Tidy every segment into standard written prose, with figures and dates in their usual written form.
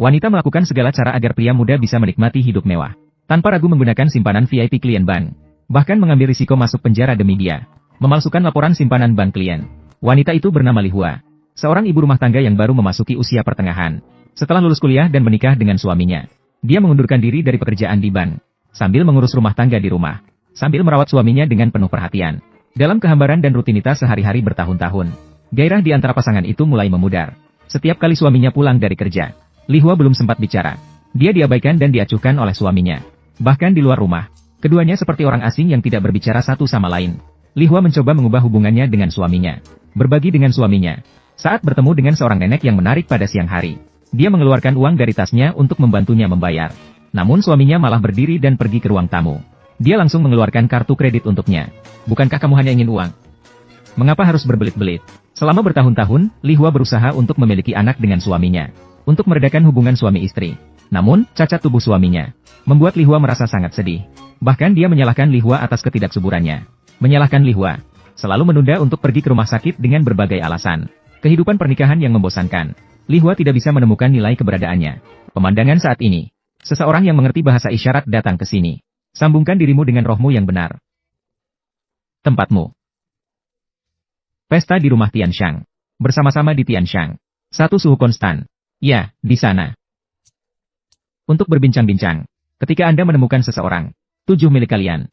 Wanita melakukan segala cara agar pria muda bisa menikmati hidup mewah. Tanpa ragu menggunakan simpanan VIP klien bank. Bahkan mengambil risiko masuk penjara demi dia. Memalsukan laporan simpanan bank klien. Wanita itu bernama Li Hua. Seorang ibu rumah tangga yang baru memasuki usia pertengahan. Setelah lulus kuliah dan menikah dengan suaminya. Dia mengundurkan diri dari pekerjaan di bank. Sambil mengurus rumah tangga di rumah. Sambil merawat suaminya dengan penuh perhatian. Dalam kehambaran dan rutinitas sehari-hari bertahun-tahun. Gairah di antara pasangan itu mulai memudar. Setiap kali suaminya pulang dari kerja. Li Hua belum sempat bicara. Dia diabaikan dan diacuhkan oleh suaminya. Bahkan di luar rumah. Keduanya seperti orang asing yang tidak berbicara satu sama lain. Li Hua mencoba mengubah hubungannya dengan suaminya. Berbagi dengan suaminya. Saat bertemu dengan seorang nenek yang menarik pada siang hari. Dia mengeluarkan uang dari tasnya untuk membantunya membayar. Namun suaminya malah berdiri dan pergi ke ruang tamu. Dia langsung mengeluarkan kartu kredit untuknya. Bukankah kamu hanya ingin uang? Mengapa harus berbelit-belit? Selama bertahun-tahun, Li Hua berusaha untuk memiliki anak dengan suaminya. Untuk meredakan hubungan suami istri. Namun, cacat tubuh suaminya. Membuat Li Hua merasa sangat sedih. Bahkan dia menyalahkan Li Hua atas ketidaksuburannya. Menyalahkan Li Hua. Selalu menunda untuk pergi ke rumah sakit dengan berbagai alasan. Kehidupan pernikahan yang membosankan. Li Hua tidak bisa menemukan nilai keberadaannya. Pemandangan saat ini. Seseorang yang mengerti bahasa isyarat datang ke sini. Sambungkan dirimu dengan rohmu yang benar. Tempatmu. Pesta di rumah Tianxiang. Bersama-sama di Tianxiang. Satu suhu konstan. Ya, di sana. Untuk berbincang-bincang. Ketika Anda menemukan seseorang. 7 milik kalian.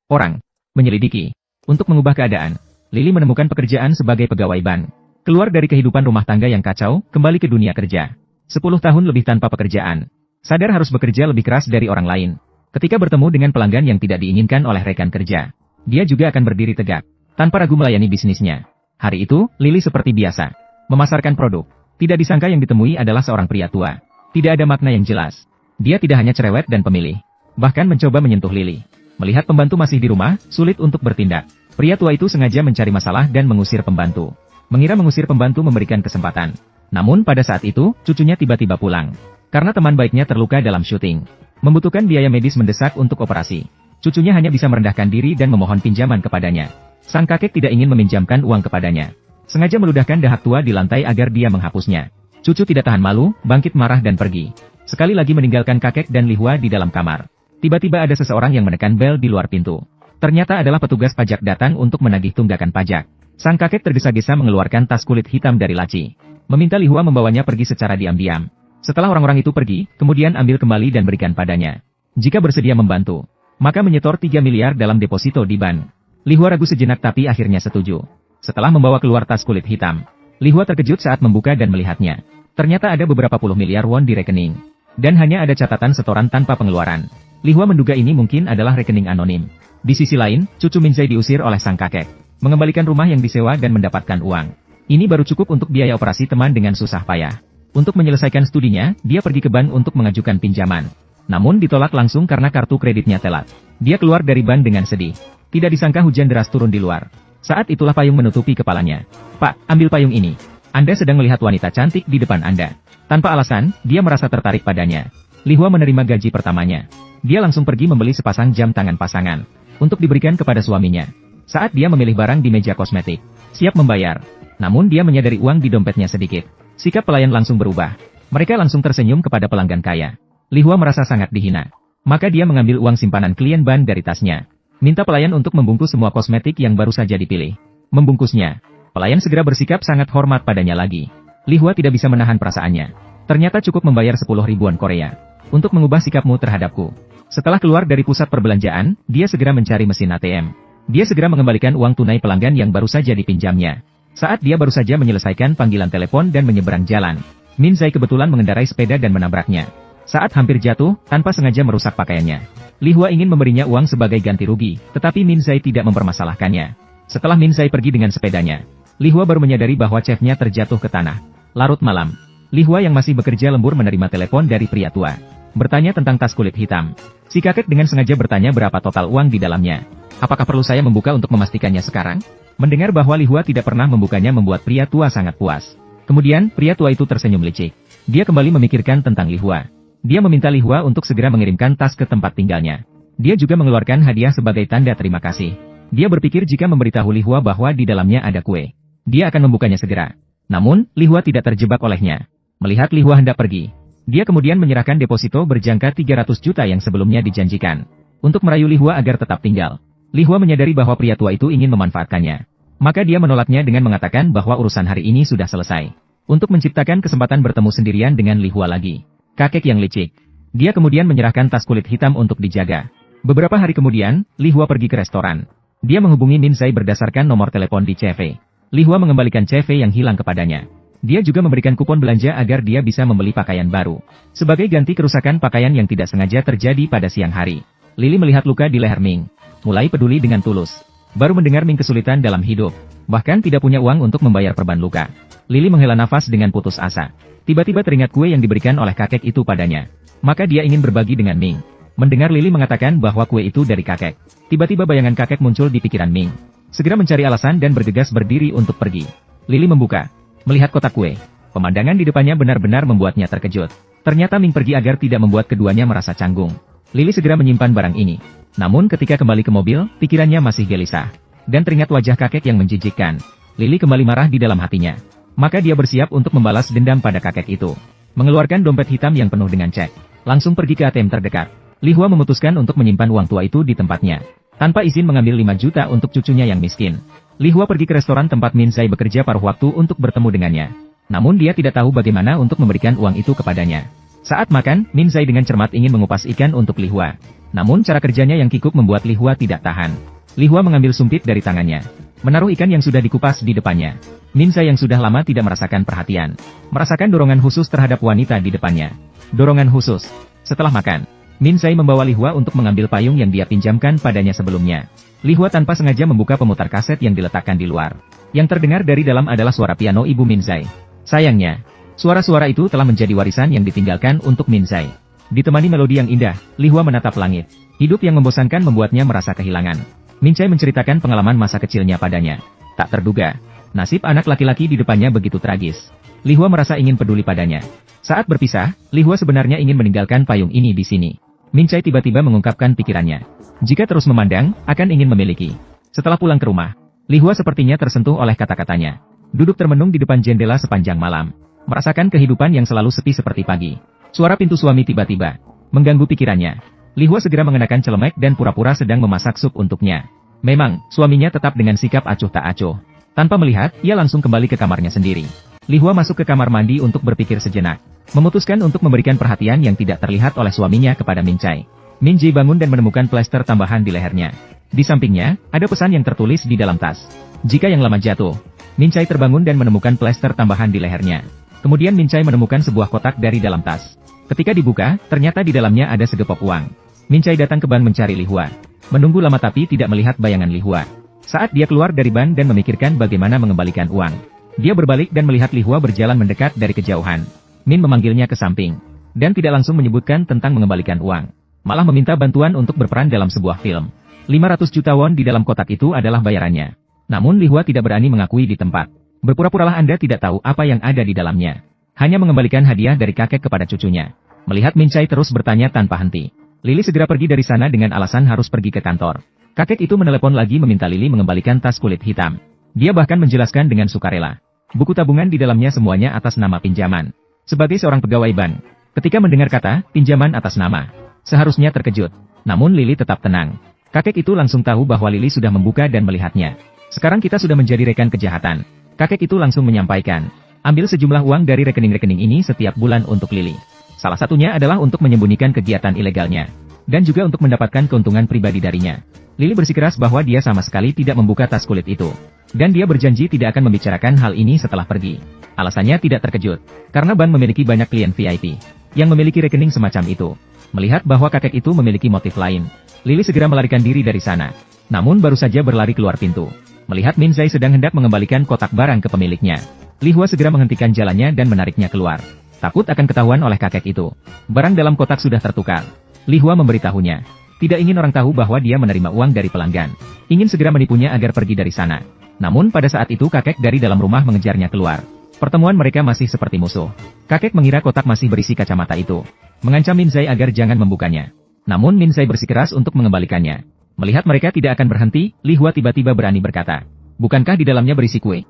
Orang. Menyelidiki. Untuk mengubah keadaan. Lili menemukan pekerjaan sebagai pegawai bank. Keluar dari kehidupan rumah tangga yang kacau, kembali ke dunia kerja. 10 tahun lebih tanpa pekerjaan. Sadar harus bekerja lebih keras dari orang lain. Ketika bertemu dengan pelanggan yang tidak diinginkan oleh rekan kerja. Dia juga akan berdiri tegak. Tanpa ragu melayani bisnisnya. Hari itu, Lili seperti biasa. Memasarkan produk. Tidak disangka yang ditemui adalah seorang pria tua. Tidak ada makna yang jelas. Dia tidak hanya cerewet dan pemilih. Bahkan mencoba menyentuh Lili. Melihat pembantu masih di rumah, sulit untuk bertindak. Pria tua itu sengaja mencari masalah dan mengusir pembantu. Mengira mengusir pembantu memberikan kesempatan. Namun pada saat itu, cucunya tiba-tiba pulang. Karena teman baiknya terluka dalam syuting. Membutuhkan biaya medis mendesak untuk operasi. Cucunya hanya bisa merendahkan diri dan memohon pinjaman kepadanya. Sang kakek tidak ingin meminjamkan uang kepadanya. Sengaja meludahkan dahak tua di lantai agar dia menghapusnya. Cucu tidak tahan malu, bangkit marah dan pergi. Sekali lagi meninggalkan kakek dan Li Hua di dalam kamar. Tiba-tiba ada seseorang yang menekan bel di luar pintu. Ternyata adalah petugas pajak datang untuk menagih tunggakan pajak. Sang kakek tergesa-gesa mengeluarkan tas kulit hitam dari laci. Meminta Li Hua membawanya pergi secara diam-diam. Setelah orang-orang itu pergi, kemudian ambil kembali dan berikan padanya. Jika bersedia membantu, maka menyetor 3 miliar dalam deposito di bank. Li Hua ragu sejenak tapi akhirnya setuju. Setelah membawa keluar tas kulit hitam, Li Hua terkejut saat membuka dan melihatnya. Ternyata ada beberapa puluh miliar won di rekening. Dan hanya ada catatan setoran tanpa pengeluaran. Li Hua menduga ini mungkin adalah rekening anonim. Di sisi lain, cucu Min Zai diusir oleh sang kakek. Mengembalikan rumah yang disewa dan mendapatkan uang. Ini baru cukup untuk biaya operasi teman dengan susah payah. Untuk menyelesaikan studinya, dia pergi ke bank untuk mengajukan pinjaman. Namun ditolak langsung karena kartu kreditnya telat. Dia keluar dari bank dengan sedih. Tidak disangka hujan deras turun di luar. Saat itulah payung menutupi kepalanya. Pak, ambil payung ini. Anda sedang melihat wanita cantik di depan Anda. Tanpa alasan, dia merasa tertarik padanya. Li Hua menerima gaji pertamanya. Dia langsung pergi membeli sepasang jam tangan pasangan. Untuk diberikan kepada suaminya. Saat dia memilih barang di meja kosmetik. Siap membayar. Namun dia menyadari uang di dompetnya sedikit. Sikap pelayan langsung berubah. Mereka langsung tersenyum kepada pelanggan kaya. Li Hua merasa sangat dihina. Maka dia mengambil uang simpanan klien bank dari tasnya. Minta pelayan untuk membungkus semua kosmetik yang baru saja dipilih. Membungkusnya. Pelayan segera bersikap sangat hormat padanya lagi. Li Hua tidak bisa menahan perasaannya. Ternyata cukup membayar 10 ribuan Korea. Untuk mengubah sikapmu terhadapku. Setelah keluar dari pusat perbelanjaan, dia segera mencari mesin ATM. Dia segera mengembalikan uang tunai pelanggan yang baru saja dipinjamnya. Saat dia baru saja menyelesaikan panggilan telepon dan menyeberang jalan. Min Zai kebetulan mengendarai sepeda dan menabraknya. Saat hampir jatuh, tanpa sengaja merusak pakaiannya. Li Hua ingin memberinya uang sebagai ganti rugi, tetapi Min Zai tidak mempermasalahkannya. Setelah Min Zai pergi dengan sepedanya, Li Hua baru menyadari bahwa chefnya terjatuh ke tanah. Larut malam, Li Hua yang masih bekerja lembur menerima telepon dari pria tua. Bertanya tentang tas kulit hitam. Si kakek dengan sengaja bertanya berapa total uang di dalamnya. Apakah perlu saya membuka untuk memastikannya sekarang? Mendengar bahwa Li Hua tidak pernah membukanya membuat pria tua sangat puas. Kemudian, pria tua itu tersenyum licik. Dia kembali memikirkan tentang Li Hua. Dia meminta Li Hua untuk segera mengirimkan tas ke tempat tinggalnya. Dia juga mengeluarkan hadiah sebagai tanda terima kasih. Dia berpikir jika memberitahu Li Hua bahwa di dalamnya ada kue, dia akan membukanya segera. Namun, Li Hua tidak terjebak olehnya. Melihat Li Hua hendak pergi, dia kemudian menyerahkan deposito berjangka 300 juta yang sebelumnya dijanjikan. Untuk merayu Li Hua agar tetap tinggal. Li Hua menyadari bahwa pria tua itu ingin memanfaatkannya. Maka dia menolaknya dengan mengatakan bahwa urusan hari ini sudah selesai. Untuk menciptakan kesempatan bertemu sendirian dengan Li Hua lagi. Kakek yang licik. Dia kemudian menyerahkan tas kulit hitam untuk dijaga. Beberapa hari kemudian, Li Hua pergi ke restoran. Dia menghubungi Min Zai berdasarkan nomor telepon di CV. Li Hua mengembalikan CV yang hilang kepadanya. Dia juga memberikan kupon belanja agar dia bisa membeli pakaian baru. Sebagai ganti kerusakan pakaian yang tidak sengaja terjadi pada siang hari. Lili melihat luka di leher Ming. Mulai peduli dengan tulus. Baru mendengar Ming kesulitan dalam hidup. Bahkan tidak punya uang untuk membayar perban luka. Lili menghela nafas dengan putus asa. Tiba-tiba teringat kue yang diberikan oleh kakek itu padanya. Maka dia ingin berbagi dengan Ming. Mendengar Lili mengatakan bahwa kue itu dari kakek. Tiba-tiba bayangan kakek muncul di pikiran Ming. Segera mencari alasan dan bergegas berdiri untuk pergi. Lili membuka. Melihat kotak kue. Pemandangan di depannya benar-benar membuatnya terkejut. Ternyata Ming pergi agar tidak membuat keduanya merasa canggung. Lili segera menyimpan barang ini. Namun ketika kembali ke mobil, pikirannya masih gelisah. Dan teringat wajah kakek yang menjijikkan. Lili kembali marah di dalam hatinya. Maka dia bersiap untuk membalas dendam pada kakek itu. Mengeluarkan dompet hitam yang penuh dengan cek. Langsung pergi ke ATM terdekat. Li Hua memutuskan untuk menyimpan uang tua itu di tempatnya. Tanpa izin mengambil 5 juta untuk cucunya yang miskin. Li Hua pergi ke restoran tempat Min Zai bekerja paruh waktu untuk bertemu dengannya. Namun dia tidak tahu bagaimana untuk memberikan uang itu kepadanya. Saat makan, Min Zai dengan cermat ingin mengupas ikan untuk Li Hua. Namun cara kerjanya yang kikuk membuat Li Hua tidak tahan. Li Hua mengambil sumpit dari tangannya. Menaruh ikan yang sudah dikupas di depannya. Min Zai yang sudah lama tidak merasakan perhatian. Merasakan dorongan khusus terhadap wanita di depannya. Dorongan khusus. Setelah makan, Min Zai membawa Li Hua untuk mengambil payung yang dia pinjamkan padanya sebelumnya. Li Hua tanpa sengaja membuka pemutar kaset yang diletakkan di luar. Yang terdengar dari dalam adalah suara piano ibu Min Zai. Sayangnya, suara-suara itu telah menjadi warisan yang ditinggalkan untuk Min Zai. Ditemani melodi yang indah, Li Hua menatap langit. Hidup yang membosankan membuatnya merasa kehilangan. Min Zai menceritakan pengalaman masa kecilnya padanya. Tak terduga, nasib anak laki-laki di depannya begitu tragis. Li Hua merasa ingin peduli padanya. Saat berpisah, Li Hua sebenarnya ingin meninggalkan payung ini di sini. Min Zai tiba-tiba mengungkapkan pikirannya. Jika terus memandang, akan ingin memiliki. Setelah pulang ke rumah, Li Hua sepertinya tersentuh oleh kata-katanya. Duduk termenung di depan jendela sepanjang malam. Merasakan kehidupan yang selalu sepi seperti pagi. Suara pintu suami tiba-tiba mengganggu pikirannya. Li Hua segera mengenakan celemek dan pura-pura sedang memasak sup untuknya. Memang, suaminya tetap dengan sikap acuh tak acuh. Tanpa melihat, ia langsung kembali ke kamarnya sendiri. Li Hua masuk ke kamar mandi untuk berpikir sejenak. Memutuskan untuk memberikan perhatian yang tidak terlihat oleh suaminya kepada Min Zai. Min Zai bangun dan menemukan plester tambahan di lehernya. Di sampingnya, ada pesan yang tertulis di dalam tas. Jika yang lama jatuh. Min Zai terbangun dan menemukan plester tambahan di lehernya. Kemudian Min Zai menemukan sebuah kotak dari dalam tas. Ketika dibuka, ternyata di dalamnya ada segepok uang. Min Zai datang ke ban mencari Li Hua. Menunggu lama tapi tidak melihat bayangan Li Hua. Saat dia keluar dari ban dan memikirkan bagaimana mengembalikan uang. Dia berbalik dan melihat Li Hua berjalan mendekat dari kejauhan. Min memanggilnya ke samping. Dan tidak langsung menyebutkan tentang mengembalikan uang. Malah meminta bantuan untuk berperan dalam sebuah film. 500 juta won di dalam kotak itu adalah bayarannya. Namun Li Hua tidak berani mengakui di tempat. Berpura-puralah Anda tidak tahu apa yang ada di dalamnya. Hanya mengembalikan hadiah dari kakek kepada cucunya. Melihat Min Zai terus bertanya tanpa henti. Lili segera pergi dari sana dengan alasan harus pergi ke kantor. Kakek itu menelepon lagi meminta Lili mengembalikan tas kulit hitam. Dia bahkan menjelaskan dengan sukarela. Buku tabungan di dalamnya semuanya atas nama pinjaman. Sebagai seorang pegawai bank, ketika mendengar kata pinjaman atas nama, seharusnya terkejut. Namun Lili tetap tenang. Kakek itu langsung tahu bahwa Lili sudah membuka dan melihatnya. Sekarang kita sudah menjadi rekan kejahatan. Kakek itu langsung menyampaikan, ambil sejumlah uang dari rekening-rekening ini setiap bulan untuk Lili. Salah satunya adalah untuk menyembunyikan kegiatan ilegalnya. Dan juga untuk mendapatkan keuntungan pribadi darinya. Lili bersikeras bahwa dia sama sekali tidak membuka tas kulit itu. Dan dia berjanji tidak akan membicarakan hal ini setelah pergi. Alasannya tidak terkejut. Karena bank memiliki banyak klien VIP. Yang memiliki rekening semacam itu. Melihat bahwa kakek itu memiliki motif lain. Lili segera melarikan diri dari sana. Namun baru saja berlari keluar pintu. Melihat Min Zai sedang hendak mengembalikan kotak barang ke pemiliknya. Li Hua segera menghentikan jalannya dan menariknya keluar. Takut akan ketahuan oleh kakek itu. Barang dalam kotak sudah tertukar. Li Hua memberitahunya. Tidak ingin orang tahu bahwa dia menerima uang dari pelanggan. Ingin segera menipunya agar pergi dari sana. Namun pada saat itu kakek dari dalam rumah mengejarnya keluar. Pertemuan mereka masih seperti musuh. Kakek mengira kotak masih berisi kacamata itu. Mengancam Min Zai agar jangan membukanya. Namun Min Zai bersikeras untuk mengembalikannya. Melihat mereka tidak akan berhenti, Li Hua tiba-tiba berani berkata, bukankah di dalamnya berisi kue?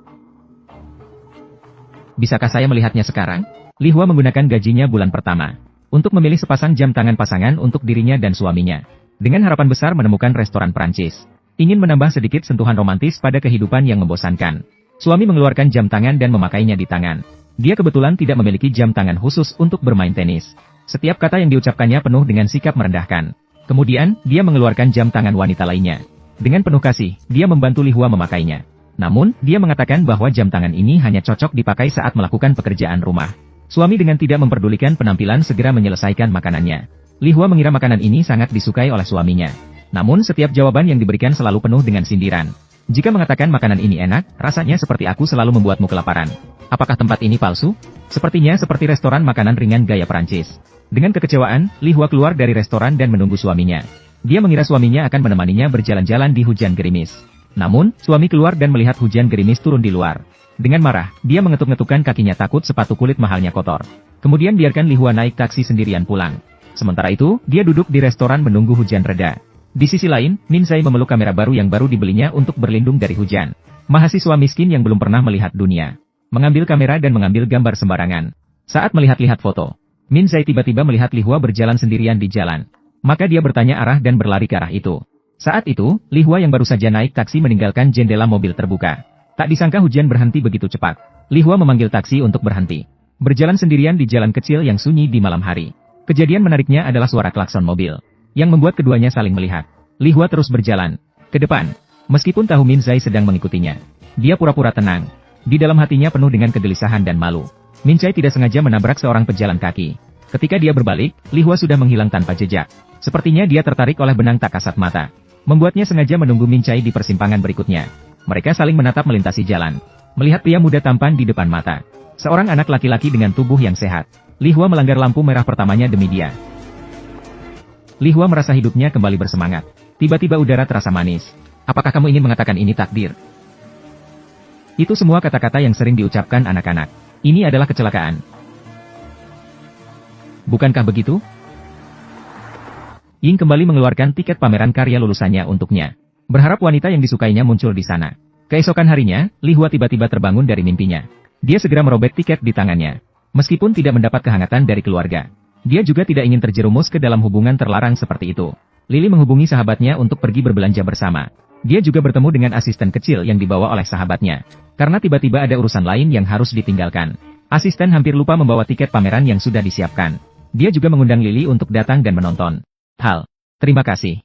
Bisakah saya melihatnya sekarang? Li Hua menggunakan gajinya bulan pertama untuk memilih sepasang jam tangan pasangan untuk dirinya dan suaminya. Dengan harapan besar menemukan restoran Prancis. Ingin menambah sedikit sentuhan romantis pada kehidupan yang membosankan. Suami mengeluarkan jam tangan dan memakainya di tangan. Dia kebetulan tidak memiliki jam tangan khusus untuk bermain tenis. Setiap kata yang diucapkannya penuh dengan sikap merendahkan. Kemudian, dia mengeluarkan jam tangan wanita lainnya. Dengan penuh kasih, dia membantu Li Hua memakainya. Namun, dia mengatakan bahwa jam tangan ini hanya cocok dipakai saat melakukan pekerjaan rumah. Suami dengan tidak memperdulikan penampilan segera menyelesaikan makanannya. Li Hua mengira makanan ini sangat disukai oleh suaminya. Namun setiap jawaban yang diberikan selalu penuh dengan sindiran. Jika mengatakan makanan ini enak, rasanya seperti aku selalu membuatmu kelaparan. Apakah tempat ini palsu? Sepertinya seperti restoran makanan ringan gaya Perancis. Dengan kekecewaan, Li Hua keluar dari restoran dan menunggu suaminya. Dia mengira suaminya akan menemaninya berjalan-jalan di hujan gerimis. Namun, suami keluar dan melihat hujan gerimis turun di luar. Dengan marah, dia mengetuk-ngetukkan kakinya takut sepatu kulit mahalnya kotor. Kemudian biarkan Li Hua naik taksi sendirian pulang. Sementara itu, dia duduk di restoran menunggu hujan reda. Di sisi lain, Min Zai memeluk kamera baru yang baru dibelinya untuk berlindung dari hujan. Mahasiswa miskin yang belum pernah melihat dunia. Mengambil kamera dan mengambil gambar sembarangan. Saat melihat-lihat foto, Min Zai tiba-tiba melihat Li Hua berjalan sendirian di jalan. Maka dia bertanya arah dan berlari ke arah itu. Saat itu, Li Hua yang baru saja naik taksi meninggalkan jendela mobil terbuka. Tak disangka hujan berhenti begitu cepat. Li Hua memanggil taksi untuk berhenti. Berjalan sendirian di jalan kecil yang sunyi di malam hari. Kejadian menariknya adalah suara klakson mobil, yang membuat keduanya saling melihat. Li Hua terus berjalan ke depan. Meskipun tahu Min Zai sedang mengikutinya, dia pura-pura tenang. Di dalam hatinya penuh dengan kegelisahan dan malu. Min Zai tidak sengaja menabrak seorang pejalan kaki. Ketika dia berbalik, Li Hua sudah menghilang tanpa jejak. Sepertinya dia tertarik oleh benang tak kasat mata. Membuatnya sengaja menunggu Min Zai di persimpangan berikutnya. Mereka saling menatap melintasi jalan. Melihat pria muda tampan di depan mata. Seorang anak laki-laki dengan tubuh yang sehat. Li Hua melanggar lampu merah pertamanya demi dia. Li Hua merasa hidupnya kembali bersemangat. Tiba-tiba udara terasa manis. Apakah kamu ingin mengatakan ini takdir? Itu semua kata-kata yang sering diucapkan anak-anak. Ini adalah kecelakaan. Bukankah begitu? Ying kembali mengeluarkan tiket pameran karya lulusannya untuknya. Berharap wanita yang disukainya muncul di sana. Keesokan harinya, Li Hua tiba-tiba terbangun dari mimpinya. Dia segera merobek tiket di tangannya. Meskipun tidak mendapat kehangatan dari keluarga, dia juga tidak ingin terjerumus ke dalam hubungan terlarang seperti itu. Lily menghubungi sahabatnya untuk pergi berbelanja bersama. Dia juga bertemu dengan asisten kecil yang dibawa oleh sahabatnya. Karena tiba-tiba ada urusan lain yang harus ditinggalkan. Asisten hampir lupa membawa tiket pameran yang sudah disiapkan. Dia juga mengundang Lily untuk datang dan menonton. Terima kasih.